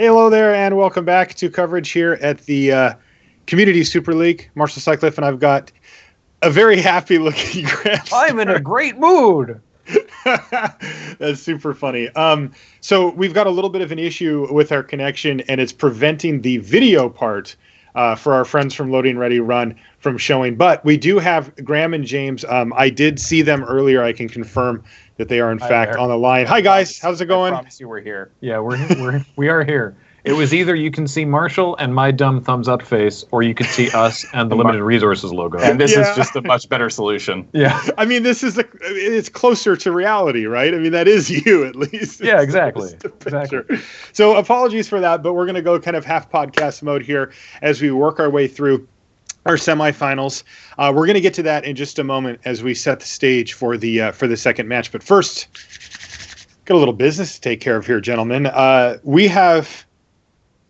Hello there, and welcome back to coverage here at the Community Super League. Marshall Sycliffe, and I've got a very happy-looking Graham. I'm in a great mood. That's super funny. So we've got a little bit of an issue with our connection, and it's preventing the video part for our friends from Loading Ready Run from showing. But we do have Graham and James. I did see them earlier. I can confirm that they are in fact on the line. Hi guys, how's it going? I promise you we're here. Yeah, we are here. It was either you can see Marshall and my dumb thumbs up face, or you could see us and the Limited Resources logo. And this is just a much better solution. Yeah. I mean, it's closer to reality, right? I mean, that is you at least. Yeah, exactly. Exactly. So apologies for that, but we're going to go kind of half podcast mode here as we work our way through our semifinals. We're going to get to that in just a moment as we set the stage for the second match. But first, got a little business to take care of here, gentlemen. We have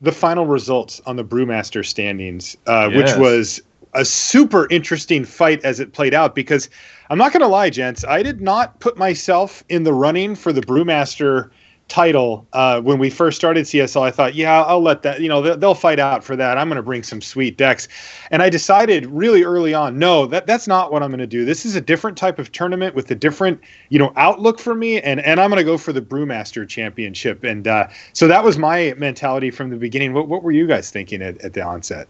the final results on the Brewmaster standings, which was a super interesting fight as it played out, because I'm not going to lie, gents, I did not put myself in the running for the Brewmaster title when we first started CSL. I thought, yeah, I'll let that, they'll fight out for that. I'm going to bring some sweet decks. And I decided really early on, no, that's not what I'm going to do. This is a different type of tournament with a different, outlook for me. And I'm going to go for the Brewmaster Championship. And so that was my mentality from the beginning. What were you guys thinking at the onset?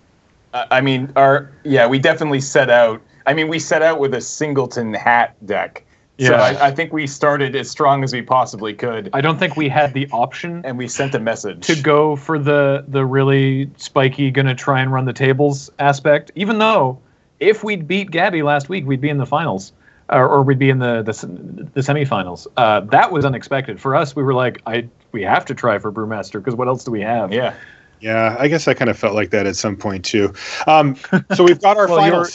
We definitely set out. We set out with a singleton hat deck. Yeah. So I think we started as strong as we possibly could. I don't think we had the option. And we sent a message. To go for the really spiky, gonna try and run the tables aspect, even though if we'd beat Gabby last week, we'd be in the finals. Or we'd be in the semifinals. That was unexpected. For us, we were like, we have to try for Brewmaster, because what else do we have? Yeah. Yeah, I guess I kind of felt like that at some point, too. So we've got our finals.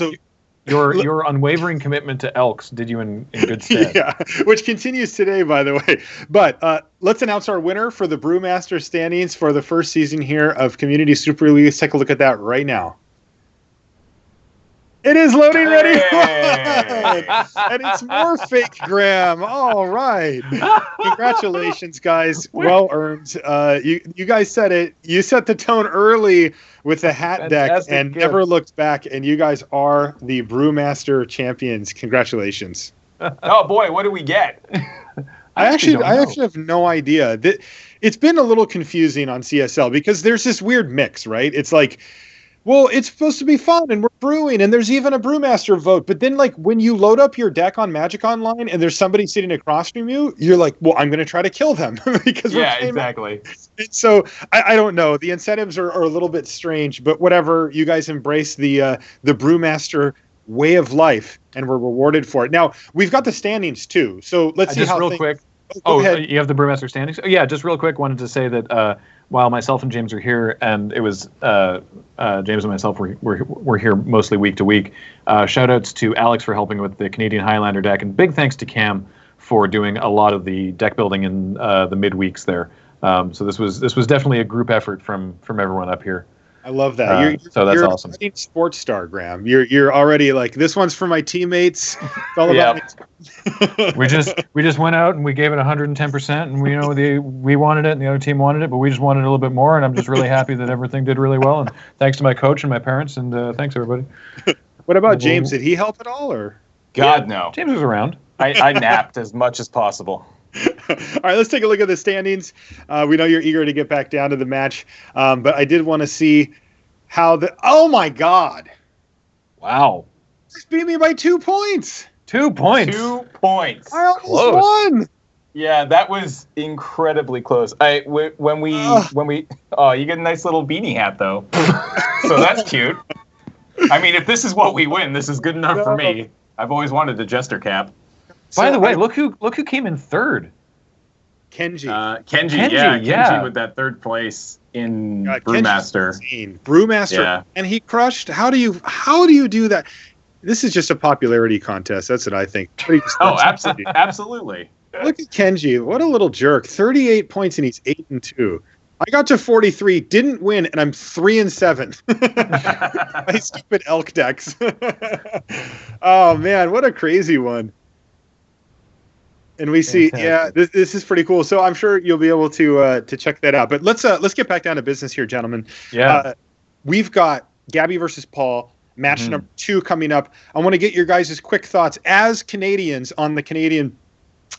Your unwavering commitment to Elks did you in good stead. Yeah, which continues today, by the way. But let's announce our winner for the Brewmaster standings for the first season here of Community Super League. Let's take a look at that right now. It is Loading Ready Run! And it's more fake Graham. All right. Congratulations, guys. Well earned. You guys said it. You set the tone early with the hat deck and never looked back, and you guys are the Brewmaster champions. Congratulations. Oh, boy, what do we get? I actually have no idea. It's been a little confusing on CSL because there's this weird mix, right? It's like, well, it's supposed to be fun, and we're brewing, and there's even a Brewmaster vote. But then, like, when you load up your deck on Magic Online and there's somebody sitting across from you, you're like, well, I'm going to try to kill them. Because exactly. So, I don't know. The incentives are a little bit strange, but whatever. You guys embrace the Brewmaster way of life, and we're rewarded for it. Now, we've got the standings, too. So, let's see how real quick. Go ahead. You have the Brewmaster standings? Oh, yeah, just real quick, wanted to say that while myself and James are here, and it was James and myself were here mostly week to week, shout-outs to Alex for helping with the Canadian Highlander deck, and big thanks to Cam for doing a lot of the deck building in the midweeks there. So this was definitely a group effort from everyone up here. I love that. So that's awesome. You're a sports star, Graham. You're already like, this one's for my teammates. It's all about me. we just went out and we gave it 110%, and we wanted it and the other team wanted it, but we just wanted a little bit more, and I'm just really happy that everything did really well, and thanks to my coach and my parents, and thanks everybody. What about James? Did he help at all, or? God, no. James was around. I napped as much as possible. All right, let's take a look at the standings. We know you're eager to get back down to the match, but I did want to see how oh my God. Wow. Just beat me by 2 points. 2 points. 2 points. I almost won. Yeah, that was incredibly close. When we you get a nice little beanie hat though. So that's cute. If this is what we win, this is good enough for me. I've always wanted a jester cap. By the way, look who came in third. Kenji. Kenji with that third place in Brewmaster. Brewmaster, yeah. And he crushed. How do you do that? This is just a popularity contest. That's what I think. Absolutely. Look at Kenji. What a little jerk. 38 points and he's 8-2. I got to 43, didn't win, and I'm 3-7. My stupid elk decks. Oh man, what a crazy one. And we see, Fantastic. this is pretty cool. So I'm sure you'll be able to check that out. But let's get back down to business here, gentlemen. Yeah. We've got Gabby versus Paul, match number 2 coming up. I want to get your guys' quick thoughts as Canadians on the Canadian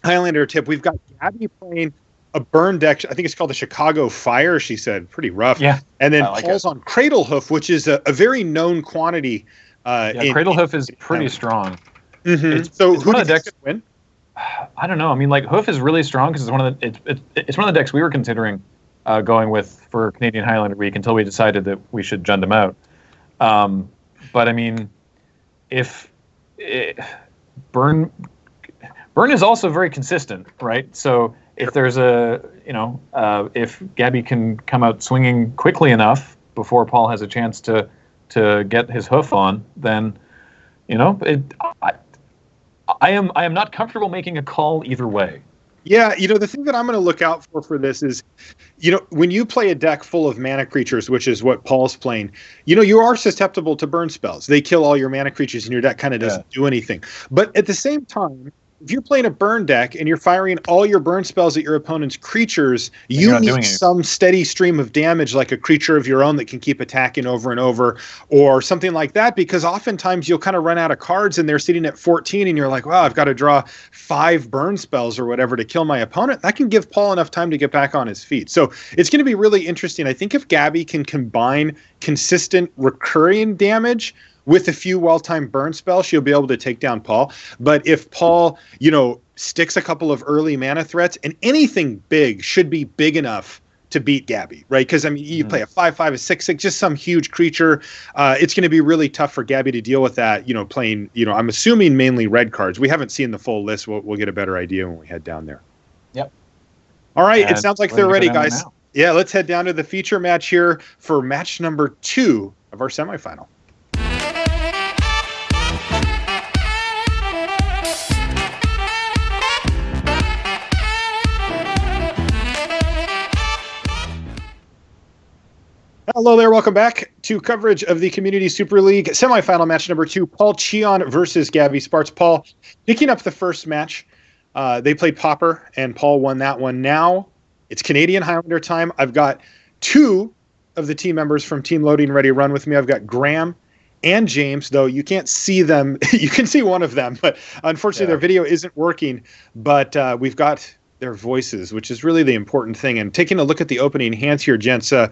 Highlander tip. We've got Gabby playing a burn deck. I think it's called the Chicago Fire, she said. Pretty rough. Yeah. And then Paul's on Cradle Hoof, which is a very known quantity. Cradle Hoof is pretty strong. Mm-hmm. It's who one of the decks win? I don't know. I mean, like Hoof is really strong because it's one of the decks we were considering going with for Canadian Highlander Week until we decided that we should jund them out. But I mean, Burn is also very consistent, right? So if there's if Gabby can come out swinging quickly enough before Paul has a chance to get his hoof on, then I am not comfortable making a call either way. Yeah, the thing that I'm going to look out for this is, when you play a deck full of mana creatures, which is what Paul's playing, you are susceptible to burn spells. They kill all your mana creatures and your deck kind of doesn't do anything. But at the same time, if you're playing a burn deck and you're firing all your burn spells at your opponent's creatures, you need some steady stream of damage, like a creature of your own that can keep attacking over and over, or something like that, because oftentimes you'll kind of run out of cards and they're sitting at 14 and you're like, wow, I've got to draw 5 burn spells or whatever to kill my opponent. That can give Paul enough time to get back on his feet. So it's going to be really interesting. I think if Gabby can combine consistent recurring damage with a few well-timed burn spells, she'll be able to take down Paul. But if Paul, sticks a couple of early mana threats, and anything big should be big enough to beat Gabby, right? Because, I mean, you play a 5/5, a 6/6, just some huge creature. It's going to be really tough for Gabby to deal with that, playing, I'm assuming mainly red cards. We haven't seen the full list. We'll get a better idea when we head down there. Yep. All right. It sounds like they're ready, guys. Now. Yeah, let's head down to the feature match here for match number 2 of our semifinal. Hello there. Welcome back to coverage of the Community Super League semifinal match number 2, Paul Cheon versus Gabby Sparts. Paul picking up the first match. They played Pauper, and Paul won that one. Now it's Canadian Highlander time. I've got 2 of the team members from Team Loading Ready Run with me. I've got Graham and James, though you can't see them. You can see one of them, but unfortunately their video isn't working. But we've got their voices, which is really the important thing. And taking a look at the opening hands here, gents. I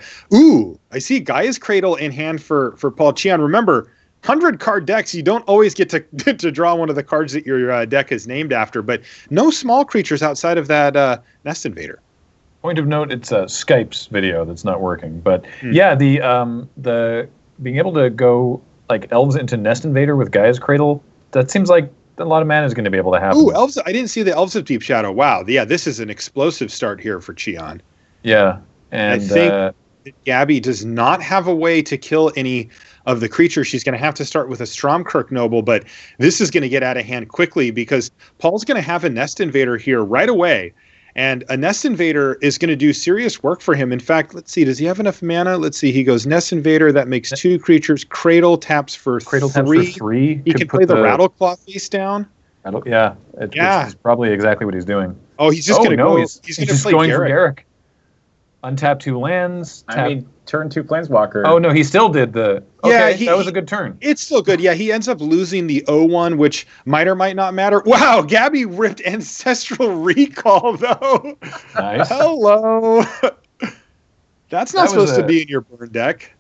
see Gaia's Cradle in hand for Paul Cheon. Remember, 100-card decks, you don't always get to draw one of the cards that your deck is named after, but no small creatures outside of that Nest Invader. Point of note, it's Skype's video that's not working. But yeah, the being able to go like elves into Nest Invader with Gaia's Cradle, that seems like a lot of mana is going to be able to happen. Ooh, elves! I didn't see the Elves of Deep Shadow. Wow, yeah, this is an explosive start here for Cheon. Yeah, and I think that Gabby does not have a way to kill any of the creatures. She's going to have to start with a Stromkirk Noble, but this is going to get out of hand quickly because Paul's going to have a Nest Invader here right away. And a Nest Invader is going to do serious work for him. In fact, let's see. Does he have enough mana? Let's see. He goes Nest Invader. That makes 2 creatures. Cradle taps for 3. Taps for 3. He can play the Rattleclaw face down. It's probably exactly what he's doing. Oh, he's just going to go. He's just play going Garrett. for Garrick. Untap 2 lands. Turn 2 Planeswalker. Oh, no, he still did the... Okay, that was a good turn. It's still good. Yeah, he ends up losing the 0-1, which might or might not matter. Wow, Gabby ripped Ancestral Recall, though. Nice. Hello. That's not supposed to be in your burn deck.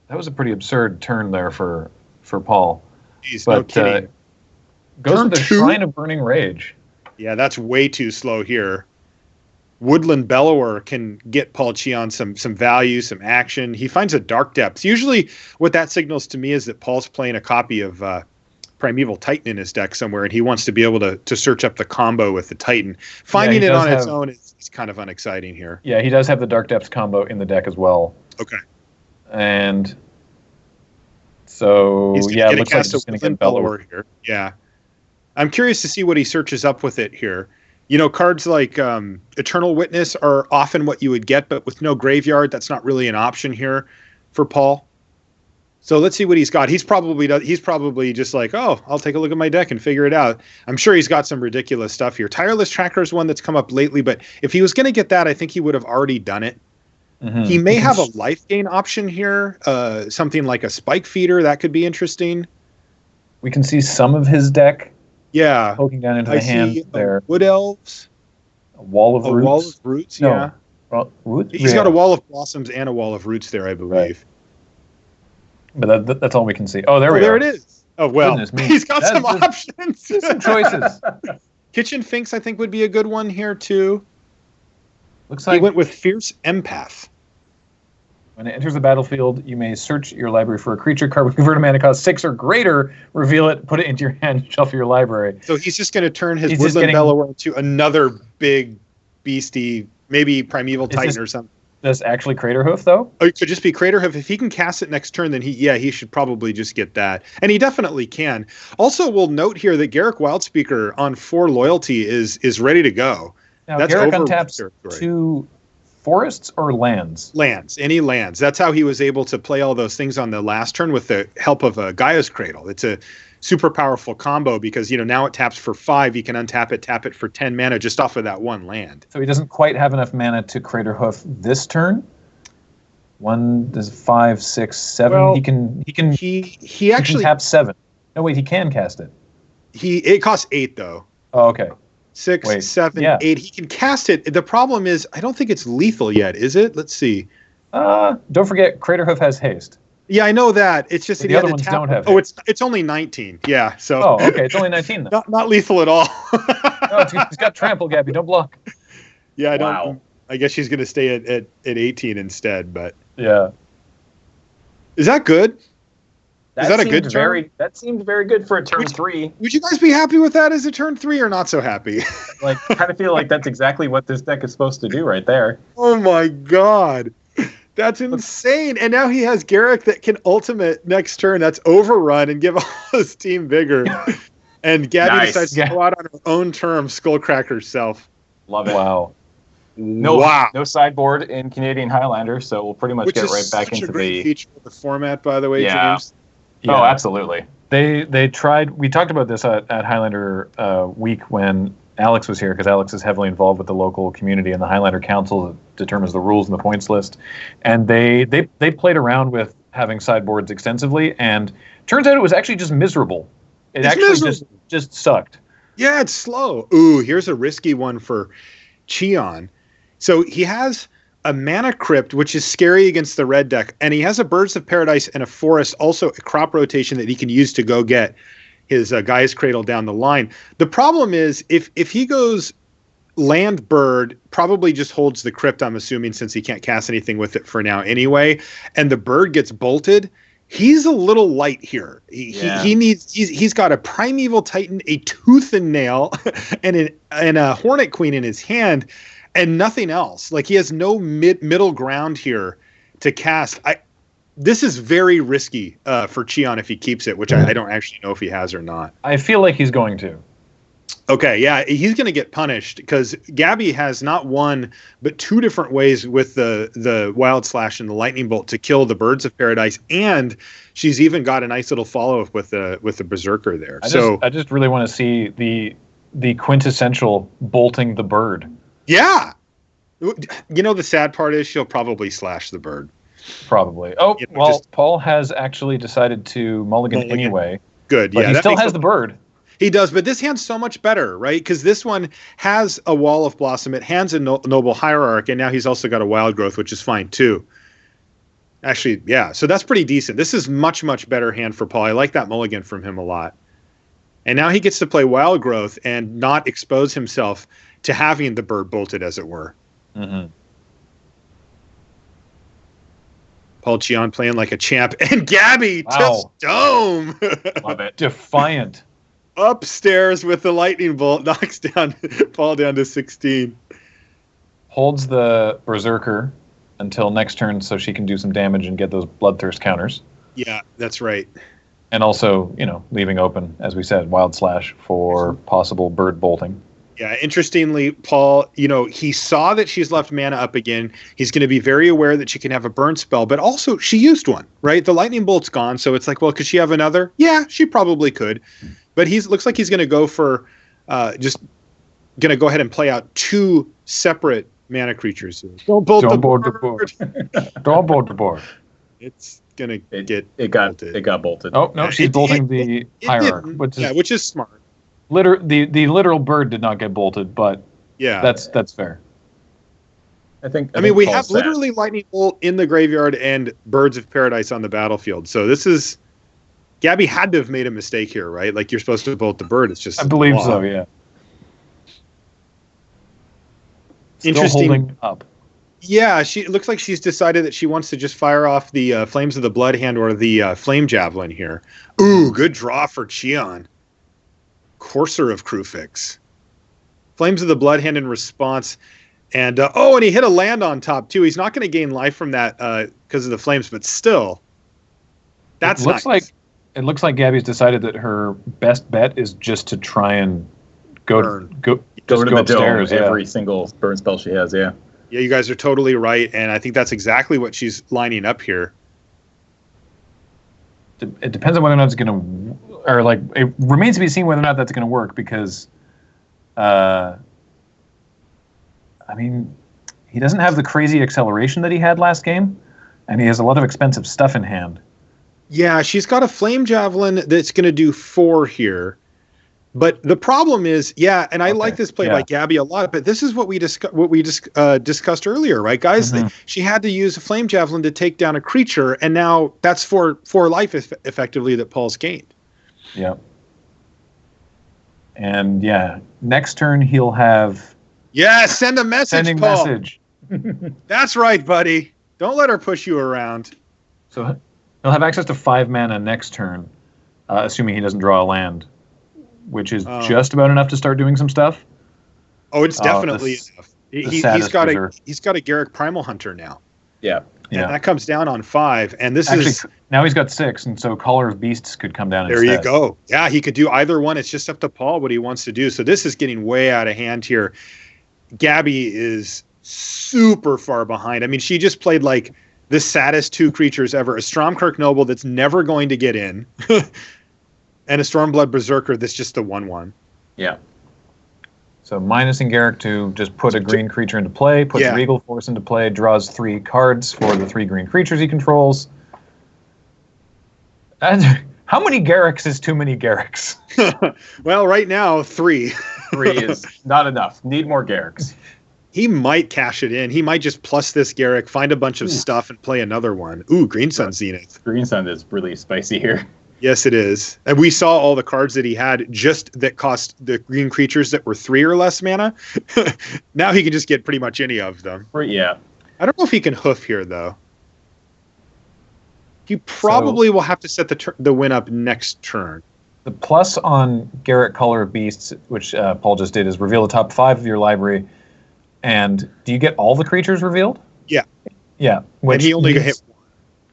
That was a pretty absurd turn there for Paul. Jeez, no kidding. Goes Turn to the 2? Shrine of Burning Rage. Yeah, that's way too slow here. Woodland Bellower can get Paul Cheon some value, some action. He finds a Dark Depths. Usually what that signals to me is that Paul's playing a copy of Primeval Titan in his deck somewhere, and he wants to be able to search up the combo with the Titan. Finding it on its own is kind of unexciting here. Yeah, he does have the Dark Depths combo in the deck as well. Okay. And so, it looks like he's going to get Bellower here. Yeah. I'm curious to see what he searches up with it here. Cards like Eternal Witness are often what you would get, but with no graveyard, that's not really an option here for Paul. So let's see what he's got. He's probably just like, oh, I'll take a look at my deck and figure it out. I'm sure he's got some ridiculous stuff here. Tireless Tracker is one that's come up lately, but if he was going to get that, I think he would have already done it. Mm-hmm. He may have a life gain option here, something like a Spike Feeder. That could be interesting. We can see some of his deck. Yeah, poking down into the hand there. Wood Elves. A Wall of Roots. Wall of Roots, no. yeah. Well, roots? He's got a Wall of Blossoms and a Wall of Roots there, I believe. Right. But that's all we can see. Oh, there we are. There it is. Oh, well, he's got some options. Some choices. Kitchen Finks, I think, would be a good one here, too. Looks like he went with Fierce Empath. When it enters the battlefield, you may search your library for a creature card with converted mana cost 6 or greater, reveal it, put it into your hand, shuffle your library. So he's just going to turn his Woodland Bellower into another big beastie, maybe Primeval Titan or something. This actually Craterhoof, though? Oh, it could just be Craterhoof. If he can cast it next turn, then he should probably just get that. And he definitely can. Also, we'll note here that Garruk Wildspeaker on 4 loyalty is ready to go. Now, that's Garruk untaps 2 forests or lands? Lands. Any lands. That's how he was able to play all those things on the last turn with the help of a Gaia's Cradle. It's a super powerful combo because, now it taps for 5. You can untap it, tap it for 10 mana just off of that one land. So he doesn't quite have enough mana to Craterhoof this turn. 1 is 5, 6, 7. Well, he actually can tap 7. No, wait, he can cast it. It costs 8 though. Oh, okay. 6, 7, 8. He can cast it. The problem is, I don't think it's lethal yet, is it? Let's see. Don't forget, Craterhoof has haste. Yeah, I know that. It's just the other ones don't have. Oh, it's only 19. Yeah, so. Oh, okay. It's only 19 then. Not lethal at all. No, he's got trample, Gabby. Don't block. Yeah, I don't. Wow. I guess she's going to stay at 18 instead, but. Yeah. Is that good? Is that a good turn? That seemed very good for a turn 3. Would you guys be happy with that as a turn 3 or not so happy? Kind of feel like that's exactly what this deck is supposed to do right there. Oh my god. That's insane. And now he has Garruk that can ultimate next turn. That's overrun and give all his team vigor. And Gabby decides to go out on her own terms, Skullcrack herself. Love it. Wow. No sideboard in Canadian Highlander, so we'll pretty much get right back into the feature of the format, by the way, James. Yeah. Oh, absolutely. They tried. We talked about this at Highlander week when Alex was here, because Alex is heavily involved with the local community and the Highlander Council that determines the rules and the points list. And they played around with having sideboards extensively, and turns out it was actually just miserable. Just sucked. Yeah, it's slow. Ooh, here's a risky one for Cheon. So he has a Mana Crypt, which is scary against the red deck, and he has a Birds of Paradise and a Forest, also a crop rotation that he can use to go get his Gaia's Cradle down the line. The problem is, if he goes land bird, probably just holds the Crypt, I'm assuming, since he can't cast anything with it for now anyway, and the bird gets bolted, he's a little light here. He's got a Primeval Titan, a Tooth and Nail, and a Hornet Queen in his hand, and nothing else. Like, he has no middle ground here to cast. This is very risky for Cheon if he keeps it, which I don't actually know if he has or not. I feel like he's going to. Okay, yeah, he's going to get punished because Gabby has not one but 2 different ways with the Wild Slash and the Lightning Bolt to kill the Birds of Paradise, and she's even got a nice little follow-up with the Berserker there. I just really want to see the quintessential bolting the bird. Yeah, the sad part is she'll probably slash the bird. Probably. Paul has actually decided to mulligan anyway. Good, but he still has the bird. He does, but this hand's so much better, right? Because this one has a Wall of Blossom, it has a Noble Hierarch, and now he's also got a Wild Growth, which is fine too. Actually, yeah, so that's pretty decent. This is much, much better hand for Paul. I like that mulligan from him a lot. And now he gets to play Wild Growth and not expose himself to having the bird bolted, as it were. Mm-hmm. Paul Cheon playing like a champ, and Gabby to Dome. Love it. Defiant. Upstairs with the lightning bolt, knocks down Paul down to 16. Holds the Berserker until next turn so she can do some damage and get those Bloodthirst counters. Yeah, that's right. And also, leaving open, as we said, Wild Slash for possible bird bolting. Yeah, interestingly, Paul, he saw that she's left mana up again. He's going to be very aware that she can have a burn spell, but also she used one, right? The lightning bolt's gone, so it's like, well, could she have another? Yeah, she probably could. But looks like he's going to go for just going to go ahead and play out 2 separate mana creatures here. Don't bolt the board. Don't bolt the board. It's going to get bolted. It got bolted. Oh, no, she's bolting the Hierarch. Which is smart. The literal bird did not get bolted, but yeah, that's fair. I think we have literally lightning bolt in the graveyard and birds of paradise on the battlefield. So this is Gabby had to have made a mistake here, right? Like you're supposed to bolt the bird. It's just I believe so. Yeah. Interesting. Holding up. Yeah, it looks like she's decided that she wants to just fire off the Flames of the Blood Hand or the Flame Javelin here. Ooh, good draw for Cheon. Courser of Crufix. Flames of the Blood Hand in response. And and he hit a land on top too. He's not going to gain life from that because of the flames, but still, that's nice. It looks like Gabby's decided that her best bet is just to try and go to the upstairs. Every single burn spell she has. Yeah. Yeah, you guys are totally right, and I think that's exactly what she's lining up here. It depends on whether or not it's going to, or like it remains to be seen whether or not that's going to work because, he doesn't have the crazy acceleration that he had last game, and he has a lot of expensive stuff in hand. Yeah, she's got a Flame Javelin that's going to do 4 here. But the problem is, and I like this play by Gabby a lot, but this is what we discussed earlier, right, guys? Mm-hmm. She had to use a Flame Javelin to take down a creature, and now that's 4 life effectively that Paul's gained. Yeah. And, next turn he'll have... Yeah, send a message, Sending Paul. Message. That's right, buddy. Don't let her push you around. So he'll have access to 5 mana next turn, assuming he doesn't draw a land, which is just about enough to start doing some stuff. Oh, it's definitely enough. He's got a Garruk Primal Hunter now. Yeah. And that comes down on 5, and this is now he's got 6, and so Caller of Beasts could come down. There you go. Yeah, he could do either one. It's just up to Paul what he wants to do. So this is getting way out of hand here. Gabby is super far behind. I mean, she just played like the saddest 2 creatures ever: a Stromkirk Noble that's never going to get in, and a Stormblood Berserker that's just a 1/1. Yeah. So minusing Garruk to just put a green creature into play, puts Regal Force into play, draws 3 cards for the 3 green creatures he controls. And how many Garruks is too many Garruks? Well, right now, 3. 3 is not enough. Need more Garruks. He might cash it in. He might just plus this Garruk, find a bunch of stuff, and play another one. Ooh, Green Sun Zenith. Green Sun is really spicy here. Yes, it is. And we saw all the cards that he had just that cost the green creatures that were 3 or less mana. Now he can just get pretty much any of them. Yeah. I don't know if he can hoof here, though. He probably will have to set the win up next turn. The plus on Garruk Caller of Beasts, which Paul just did, is reveal the top 5 of your library. And do you get all the creatures revealed? Yeah. Yeah. And he only hit 1.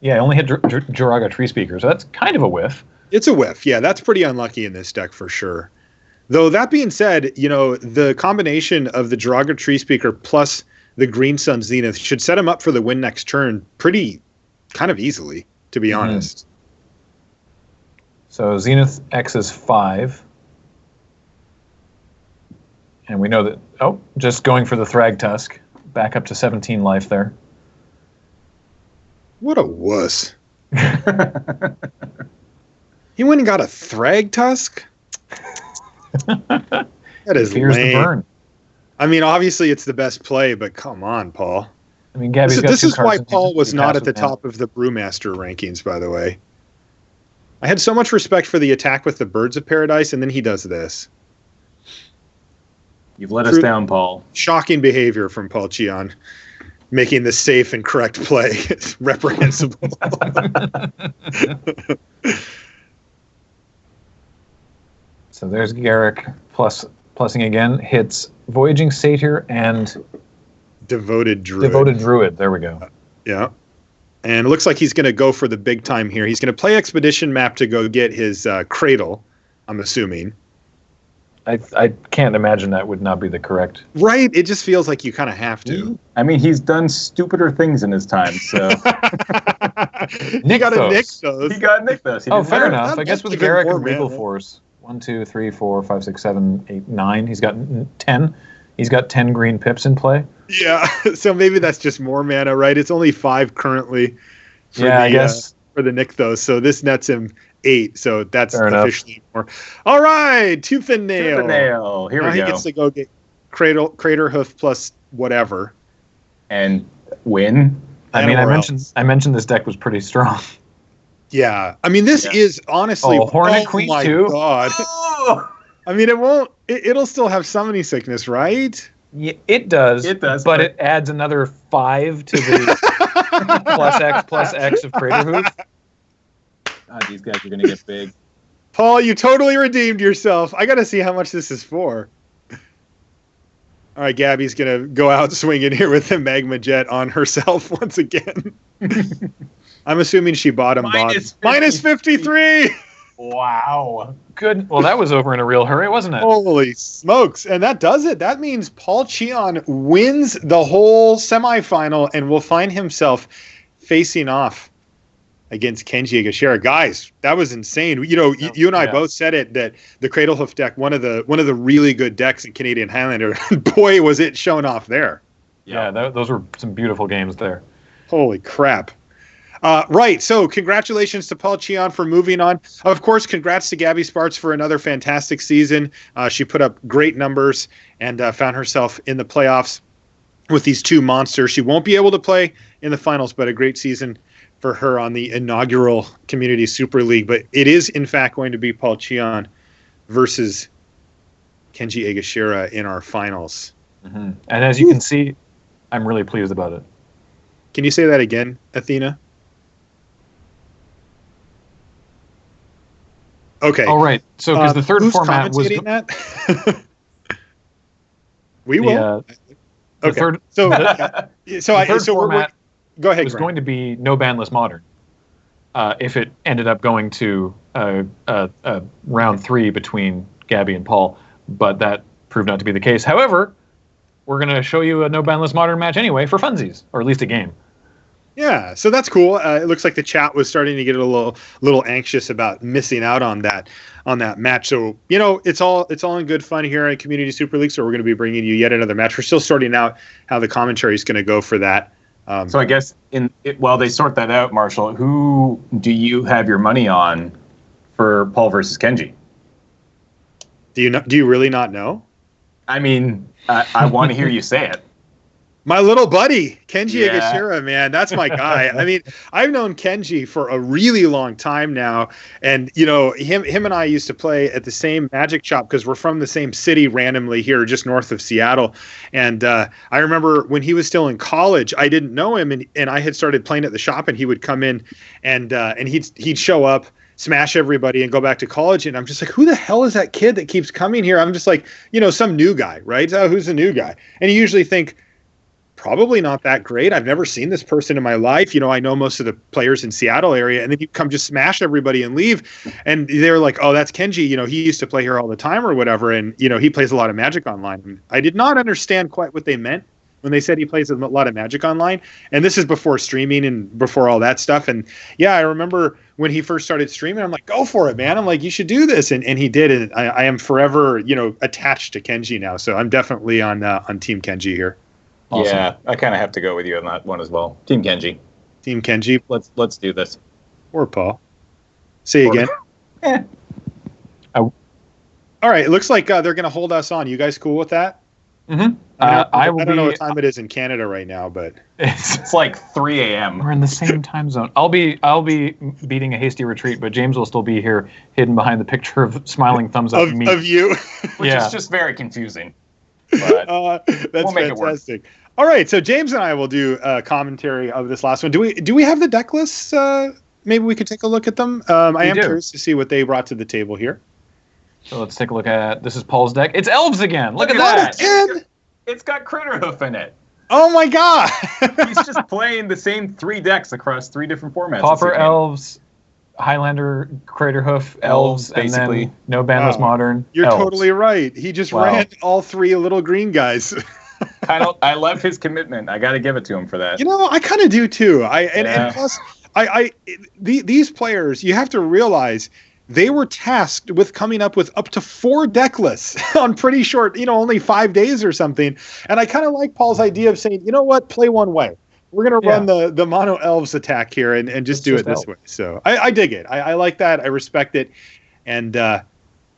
Yeah, only hit Jiraga Tree Speaker, so that's kind of a whiff. It's a whiff. Yeah, that's pretty unlucky in this deck for sure. Though that being said, the combination of the Jiraga Tree Speaker plus the Green Sun Zenith should set him up for the win next turn pretty kind of easily, to be honest. So Zenith X is 5. And we know that, just going for the Thrag Tusk, back up to 17 life there. What a wuss. He went and got a Thrag Tusk? That is Fears lame. the burn. I mean, obviously it's the best play, but come on, Paul. I mean, Gabby's got this is why cards Paul was not at the top of the Brewmaster rankings, by the way. I had so much respect for the attack with the Birds of Paradise, and then he does this. You've let us down, Paul. Shocking behavior from Paul Cheon. Making the safe and correct play. It's reprehensible. So there's Garruk plussing again. Hits Voyaging Satyr and Devoted Druid. Devoted Druid. There we go. Yeah. And it looks like he's going to go for the big time here. He's going to play Expedition Map to go get his Cradle, I'm assuming. I can't imagine that would not be the correct. Right? It just feels like you kind of have to. I mean, he's done stupider things in his time, so. You got to nick those. He got Nykthos. Oh, fair enough. I guess with even Garrick more and Regal mana. Force, 1, 2, 3, 4, 5, 6, 7, 8, 9. He's got 10. He's got 10 green pips in play. Yeah, so maybe that's just more mana, right? It's only 5 currently. I guess. For the Nykthos, so this nets him 8, so that's Fair enough. officially more. All right, Tooth and Nail. Tooth and Nail. Here now we go. He gets to go get Crater Hoof plus whatever. And win. I mean, I else. mentioned this deck was pretty strong. Yeah, I mean, this is honestly. Hornet Queen my too? God. Oh! I mean, it won't. It'll still have summoning sickness, right? Yeah, it does. It does, but it adds another 5 to the plus X of Crater Hoof. God, these guys are going to get big. Paul, you totally redeemed yourself. I got to see how much this is for. All right, Gabby's going to go out swinging here with the Magma Jet on herself once again. I'm assuming she bottom. Minus 53! Wow. Good. Well, that was over in a real hurry, wasn't it? Holy smokes. And that does it. That means Paul Cheon wins the whole semifinal and will find himself facing off against Kenji Higashira. Guys, that was insane. You know, you and I both said it, that the Cradlehoof deck, one of the really good decks in Canadian Highlander. Boy, was it shown off there. Yeah, those were some beautiful games there. Holy crap. Right, so congratulations to Paul Cheon for moving on. Of course, congrats to Gabby Sparks for another fantastic season. She put up great numbers and found herself in the playoffs with these 2 monsters. She won't be able to play in the finals, but a great season for her on the inaugural Community Super League. But it is, in fact, going to be Paul Cheon versus Kenji Higashira in our finals. Mm-hmm. And as you can see, I'm really pleased about it. Can you say that again, Athena? Okay. All right. So, because the third who's format was that? We will. The Okay. third, So third format go ahead. was Grant. going to be No-banlist Modern. If it ended up going to round 3 between Gabby and Paul, but that proved not to be the case. However, we're going to show you a No-banlist Modern match anyway for funsies, or at least a game. Yeah, so that's cool. It looks like the chat was starting to get a little anxious about missing out on that match. So it's all in good fun here at Community Super League. So we're going to be bringing you yet another match. We're still sorting out how the commentary is going to go for that. So I guess while they sort that out, Marshall, who do you have your money on for Paul versus Kenji? Do you really not know? I mean, I want to hear you say it. My little buddy, Kenji Higashira, man, that's my guy. I mean, I've known Kenji for a really long time now, and him and I used to play at the same magic shop because we're from the same city randomly here, just north of Seattle. And I remember when he was still in college, I didn't know him, and I had started playing at the shop, and he would come in, and he'd show up, smash everybody, and go back to college. And I'm just like, who the hell is that kid that keeps coming here? I'm just like, some new guy, right? Oh, who's the new guy? And you usually think, probably not that great. I've never seen this person in my life. I know most of the players in Seattle area, and then you come just smash everybody and leave. And they're like, oh, that's Kenji. He used to play here all the time or whatever. And, he plays a lot of Magic Online. And I did not understand quite what they meant when they said he plays a lot of Magic Online. And this is before streaming and before all that stuff. And yeah, I remember when he first started streaming, I'm like, go for it, man. I'm like, you should do this. And he did. And I am forever, attached to Kenji now. So I'm definitely on Team Kenji here. Awesome. Yeah, I kind of have to go with you on that one as well. Team Kenji. Team Kenji. Let's do this. Or Paul. Say again. All right. It looks like they're going to hold us on. You guys cool with that? Mm-hmm. I don't know what time it is in Canada right now, but it's like 3 a.m. We're in the same time zone. I'll be beating a hasty retreat, but James will still be here, hidden behind the picture of smiling thumbs up me. Of you, which is just very confusing. But that's fantastic. All right, so James and I will do a commentary of this last one. Do we have the deck lists? Maybe we could take a look at them. I am curious to see what they brought to the table here. So let's take a look at this is Paul's deck. It's elves again. Look at that. Again? It's got Critterhoof in it. Oh my god! He's just playing the same 3 decks across 3 different formats. Pauper elves, Highlander, Craterhoof, Elves, Elves, and basically. then No-banlist Modern. You're Elves. totally right. He just Wow. ran all three little green guys. I love his commitment. I got to give it to him for that. I kind of do too. And plus, these players, you have to realize they were tasked with coming up with up to 4 deck lists on pretty short, only 5 days or something. And I kind of like Paul's idea of saying, you know what, play one way. We're going to run the mono elves attack here and just do it this way. So I dig it. I like that. I respect it. And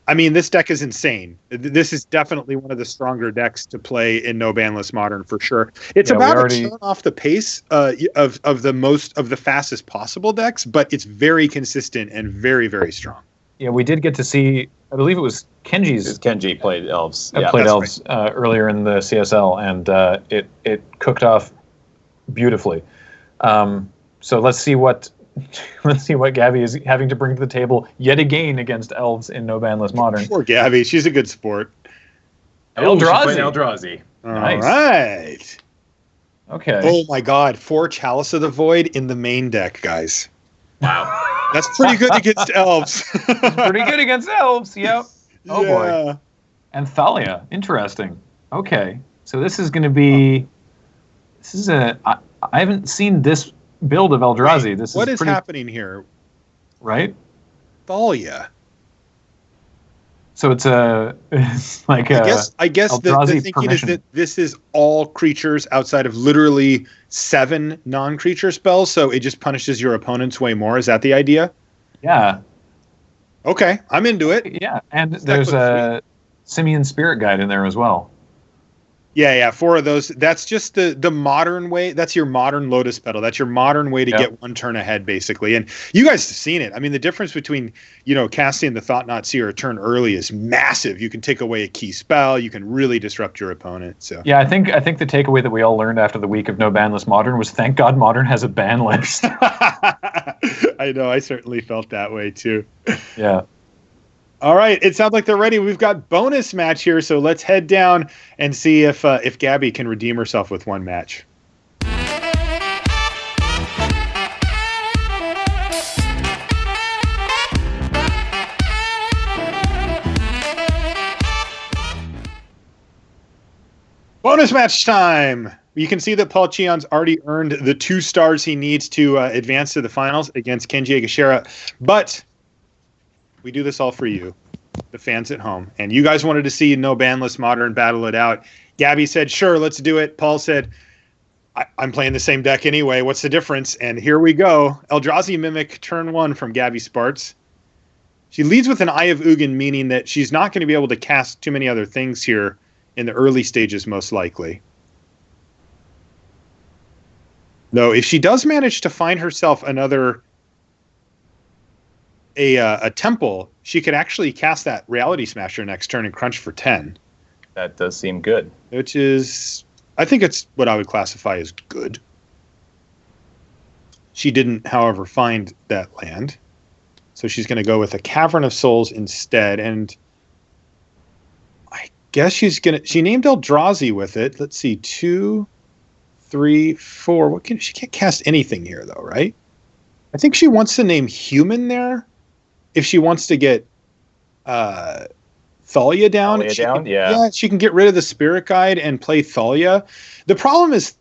this deck is insane. This is definitely one of the stronger decks to play in No-banlist Modern for sure. It's about a turn off the pace of the fastest possible decks, but it's very consistent and very, very strong. Yeah, we did get to see, I believe it was Kenji played elves. Played elves earlier in the CSL, and it cooked off beautifully. So let's see what Gabby is having to bring to the table yet again against elves in No-banlist Modern. Poor Gabby, she's a good sport. Eldrazi. Nice. All right. Okay. Oh my God, 4 Chalice of the Void in the main deck, guys. Wow. That's pretty good against elves. Pretty good against elves. Yep. Oh yeah. boy. And Thalia. Interesting. Okay. So this is going to be. I haven't seen this build of Eldrazi. Wait, what is happening here? Right? Thalia. So it's like I guess the thinking is that this is all creatures outside of literally 7 non-creature spells, so it just punishes your opponents way more. Is that the idea? Yeah. Okay, I'm into it. Yeah, and there's a Simian Spirit Guide in there as well. Yeah, 4 of those. That's just the modern way. That's your modern Lotus Petal. That's your modern way to get 1 turn ahead, basically. And you guys have seen it. I mean, the difference between, casting the Thought-Knot Seer a turn early is massive. You can take away a key spell. You can really disrupt your opponent. So yeah, I think the takeaway that we all learned after the week of No-banlist Modern was thank God Modern has a ban list. I know. I certainly felt that way too. Yeah. All right, it sounds like they're ready. We've got bonus match here, so let's head down and see if Gabby can redeem herself with one match. Bonus match time! You can see that Paul Cheon's already earned the 2 stars he needs to advance to the finals against Kenji Egashira, but we do this all for you, the fans at home. And you guys wanted to see No-banlist Modern battle it out. Gabby said, sure, let's do it. Paul said, I'm playing the same deck anyway. What's the difference? And here we go. Eldrazi Mimic, turn 1 from Gabby Sparts. She leads with an Eye of Ugin, meaning that she's not going to be able to cast too many other things here in the early stages, most likely. Though, if she does manage to find herself another... a temple, she could actually cast that Reality Smasher next turn and crunch for 10. That does seem good. Which is, I think it's what I would classify as good. She didn't, however, find that land. So she's going to go with a Cavern of Souls instead. And I guess she named Eldrazi with it. Let's see, 2, 3, 4. She can't cast anything here though, right? I think she wants to name Human there. If she wants to get Thalia down, she can get rid of the Spirit Guide and play Thalia. The problem is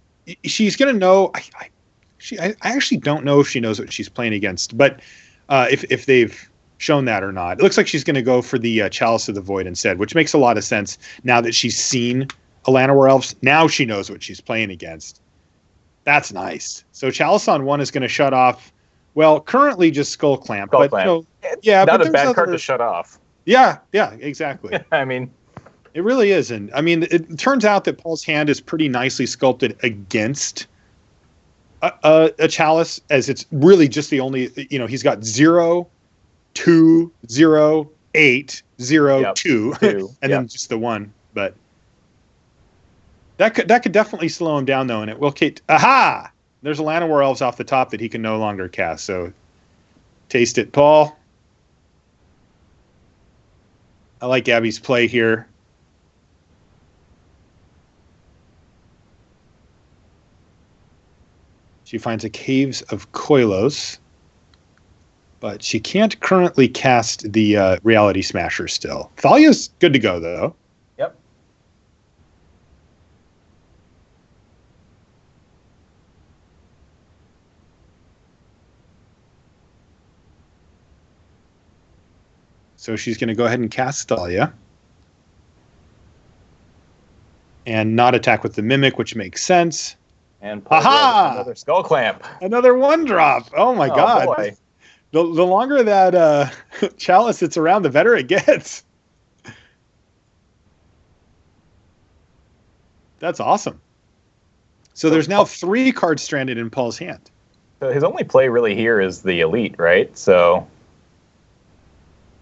she's going to know. I actually don't know if she knows what she's playing against, but if they've shown that or not, it looks like she's going to go for the Chalice of the Void instead, which makes a lot of sense now that she's seen Llanowar Elves. Now she knows what she's playing against. That's nice. So Chalice on 1 is going to shut off. Well, currently just Skull Clamp. Not a bad card to shut off. Yeah, exactly. I mean, it really is. And I mean, it turns out that Paul's hand is pretty nicely sculpted against a Chalice, as it's really just the only, he's got 0, 2, 0, 8, 0, 2, and then just the 1. But that could definitely slow him down, though, and it will keep... Aha! There's a Llanowar Elves off the top that he can no longer cast, so taste it, Paul. I like Gabby's play here. She finds a Caves of Koilos, but she can't currently cast the Reality Smasher still. Thalia's good to go, though. Yep. So she's going to go ahead and cast Thalia. And not attack with the Mimic, which makes sense. And another Skull Clamp. Another 1-drop. Oh, my God. Boy. The longer that Chalice sits around, the better it gets. That's awesome. So there's now 3 cards stranded in Paul's hand. So his only play really here is the Elite, right? So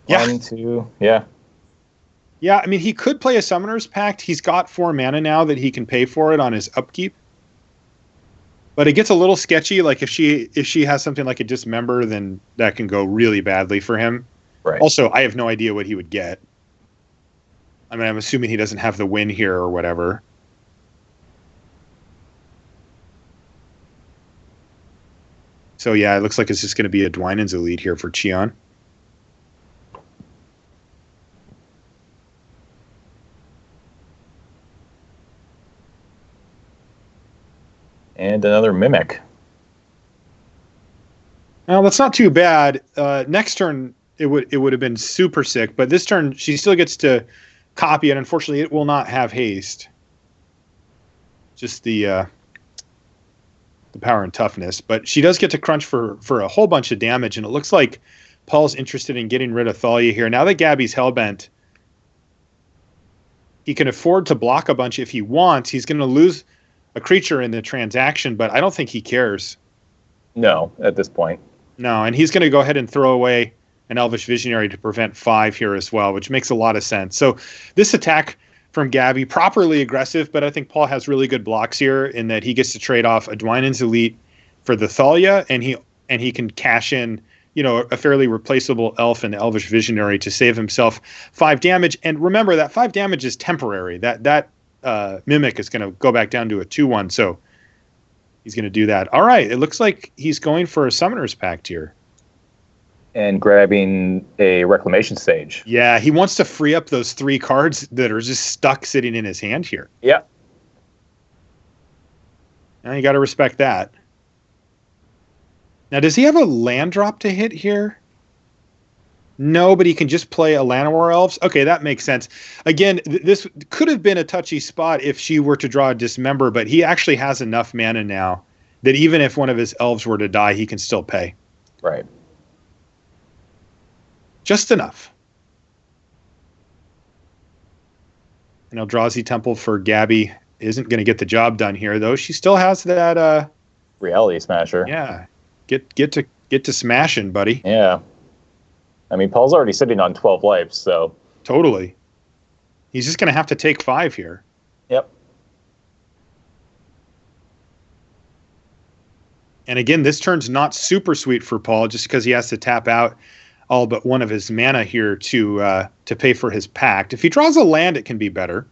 yeah. 1, 2, yeah. Yeah, I mean, he could play a Summoner's Pact. He's got 4 mana now that he can pay for it on his upkeep. But it gets a little sketchy. Like if she has something like a Dismember, then that can go really badly for him. Right. Also, I have no idea what he would get. I mean, I'm assuming he doesn't have the win here or whatever. So yeah, it looks like it's just going to be a Dwynen's Elite here for Cheon. And another Mimic. Well, that's not too bad. Next turn, it would have been super sick, but this turn she still gets to copy it. Unfortunately, it will not have haste. Just the power and toughness, but she does get to crunch for a whole bunch of damage, and it looks like Paul's interested in getting rid of Thalia here. Now that Gabby's hellbent, he can afford to block a bunch if he wants. He's going to lose a creature in the transaction, but I don't think he cares. No, at this point. No, and he's going to go ahead and throw away an Elvish Visionary to prevent 5 here as well, which makes a lot of sense. So this attack from Gabby, properly aggressive, but I think Paul has really good blocks here in that he gets to trade off a Dwynen's Elite for the Thalia, and he can cash in, a fairly replaceable elf and the Elvish Visionary to save himself 5 damage. And remember that 5 damage is temporary. That Mimic is going to go back down to a 2/1, so he's going to do that. All right, it looks like he's going for a Summoner's Pact here. And grabbing a Reclamation Sage. Yeah, he wants to free up those 3 cards that are just stuck sitting in his hand here. Yeah. Now you got to respect that. Now, does he have a land drop to hit here? No, but he can just play a Llanowar Elves. Okay, that makes sense. Again, this could have been a touchy spot if she were to draw a Dismember, but he actually has enough mana now that even if one of his elves were to die, he can still pay. Right. Just enough. And Eldrazi Temple for Gabby isn't going to get the job done here, though. She still has that Reality Smasher. Yeah. Get to smashing, buddy. Yeah. I mean, Paul's already sitting on 12 lives, so. Totally. He's just going to have to take 5 here. Yep. And again, this turn's not super sweet for Paul just because he has to tap out all but one of his mana here to pay for his pact. If he draws a land, it can be better.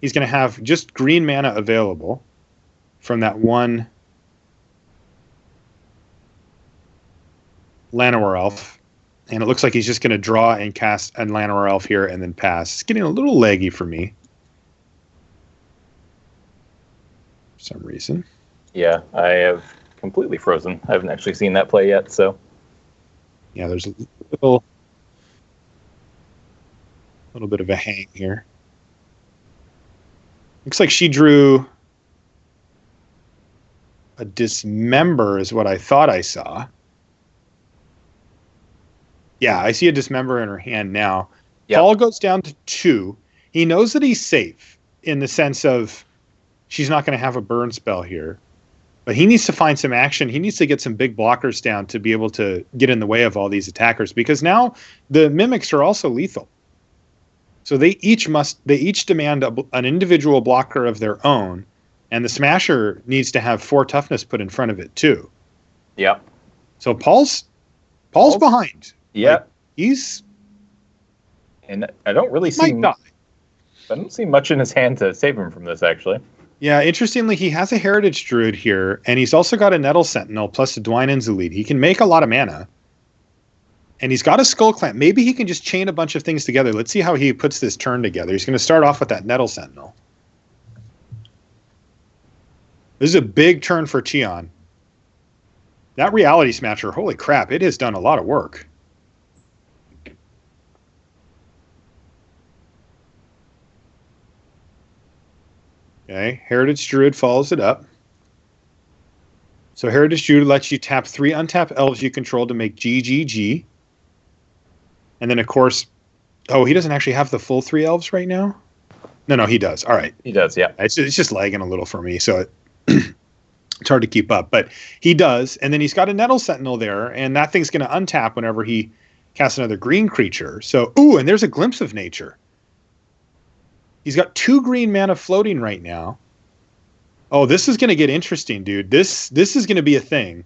He's going to have just green mana available from that one Llanowar Elf. And it looks like he's just going to draw and cast a Llanowar Elf here and then pass. It's getting a little laggy for me. For some reason. Yeah, I have completely frozen. I haven't actually seen that play yet, so. Yeah, there's a little bit of a hang here. Looks like she drew a Dismember is what I thought I saw. Yeah, I see a Dismember in her hand now. Yep. Paul goes down to 2. He knows that he's safe in the sense of she's not going to have a burn spell here. But he needs to find some action. He needs to get some big blockers down to be able to get in the way of all these attackers, because now the Mimics are also lethal. So they each demand an individual blocker of their own, and the Smasher needs to have 4 toughness put in front of it too. Yep. So Paul's behind. Yeah. Like, he's. And I don't really see. Might die. I don't see much in his hand to save him from this, actually. Yeah, interestingly, he has a Heritage Druid here, and he's also got a Nettle Sentinel plus a Dwynen's Elite. He can make a lot of mana. And he's got a Skull Clamp. Maybe he can just chain a bunch of things together. Let's see how he puts this turn together. He's going to start off with that Nettle Sentinel. This is a big turn for Cheon. That Reality Smasher, holy crap, it has done a lot of work. Okay, Heritage Druid follows it up. So Heritage Druid lets you tap 3 untapped elves you control to make GGG. And then, of course, oh, he doesn't actually have the full 3 elves right now? No, he does. All right. He does, yeah. It's just lagging a little for me, so it's hard to keep up. But he does, and then he's got a Nettle Sentinel there, and that thing's going to untap whenever he casts another green creature. So, ooh, and there's a Glimpse of Nature. He's got 2 green mana floating right now. Oh, this is going to get interesting, dude. This is going to be a thing.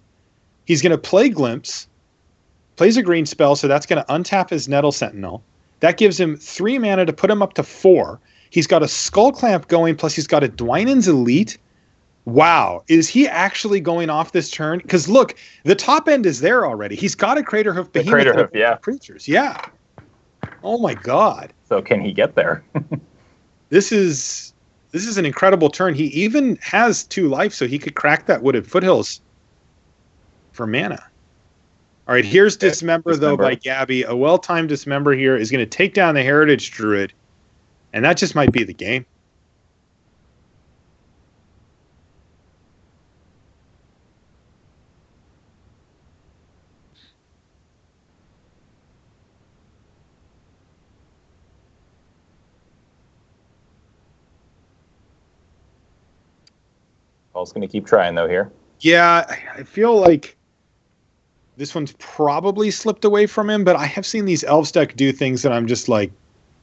He's going to play Glimpse, plays a green spell, so that's going to untap his Nettle Sentinel. That gives him 3 mana to put him up to 4. He's got a Skull Clamp going, plus he's got a Dwynen's Elite. Wow. Is he actually going off this turn? Because look, the top end is there already. He's got a Craterhoof Behemoth. Craterhoof, yeah. Creatures, yeah. Oh my god. So can he get there? This is an incredible turn. He even has 2 life, so he could crack that Wooded Foothills for mana. All right, here's Dismember, though, by Gabby. A well-timed Dismember here is going to take down the Heritage Druid, and that just might be the game. Paul's going to keep trying, though, here. Yeah, I feel like this one's probably slipped away from him, but I have seen these Elves deck do things that I'm just like,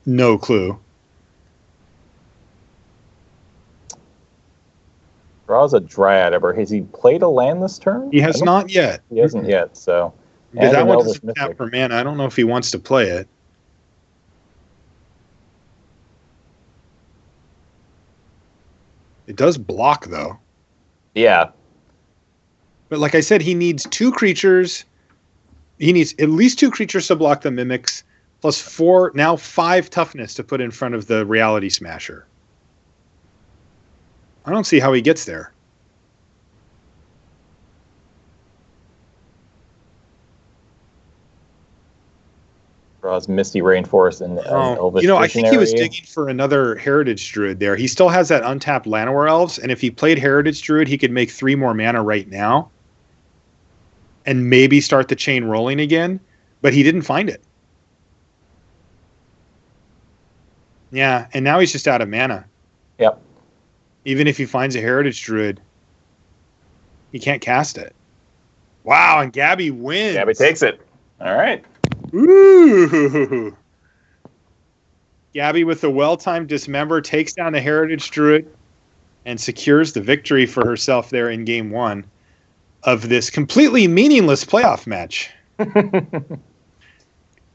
no clue. Draws a Dryad Ever. Has he played a land this turn? He has not yet. He hasn't yet, so. Because that one doesn't tap for mana. I don't know if he wants to play it. It does block, though. Yeah. But like I said, he needs 2 creatures. He needs at least 2 creatures to block the Mimics, plus 4, now 5 toughness to put in front of the Reality Smasher. I don't see how he gets there. Draws Misty Rainforest and Elvish Visionary. I think he was digging for another Heritage Druid there. He still has that untapped Llanowar Elves, and if he played Heritage Druid, he could make 3 more mana right now and maybe start the chain rolling again, but he didn't find it. Yeah, and now he's just out of mana. Yep. Even if he finds a Heritage Druid, he can't cast it. Wow, and Gabby wins. Gabby takes it. All right. Ooh. Gabby with the well-timed Dismember takes down the Heritage Druid and secures the victory for herself there in game 1 of this completely meaningless playoff match.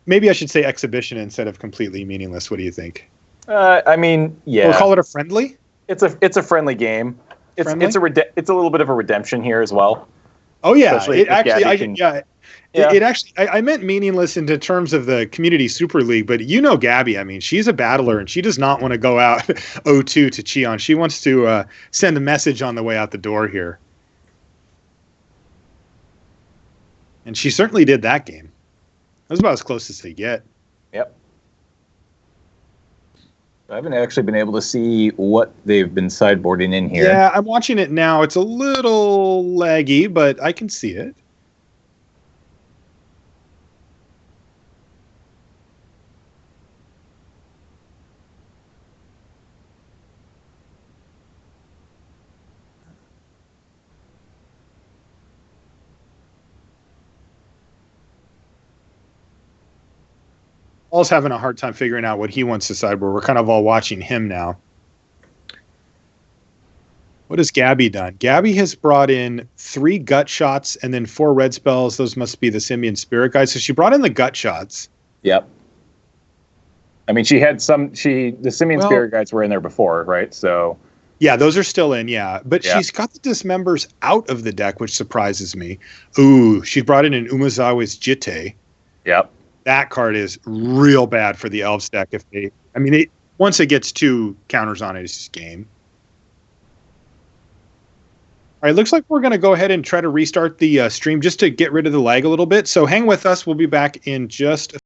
Maybe I should say exhibition instead of completely meaningless. What do you think? I mean, yeah. We'll call it a friendly? It's a friendly game. It's a little bit of a redemption here as well. Oh yeah, it actually It actually, I meant meaningless into terms of the community super league, but you know Gabby, I mean, she's a battler and she does not want to go out 0-2 to Cheon. She wants to send a message on the way out the door here. And she certainly did that game. That was about as close as they get. Yep. I haven't actually been able to see what they've been sideboarding in here. Yeah, I'm watching it now. It's a little laggy, but I can see it. Paul's having a hard time figuring out what he wants to sideboard. We're kind of all watching him now. What has Gabby done? Gabby has brought in 3 gut shots and then 4 red spells. Those must be the Simian Spirit Guides. So she brought in the gut shots. Yep. I mean, she had the Simian Spirit Guides were in there before, right? So Yeah, those are still in, yeah. But she's got the Dismembers out of the deck, which surprises me. Ooh, she brought in an Umezawa's Jitte. Yep. That card is real bad for the Elves deck. Once it gets 2 counters on it, it's just game. All right, looks like we're going to go ahead and try to restart the stream just to get rid of the lag a little bit. So hang with us. We'll be back in just a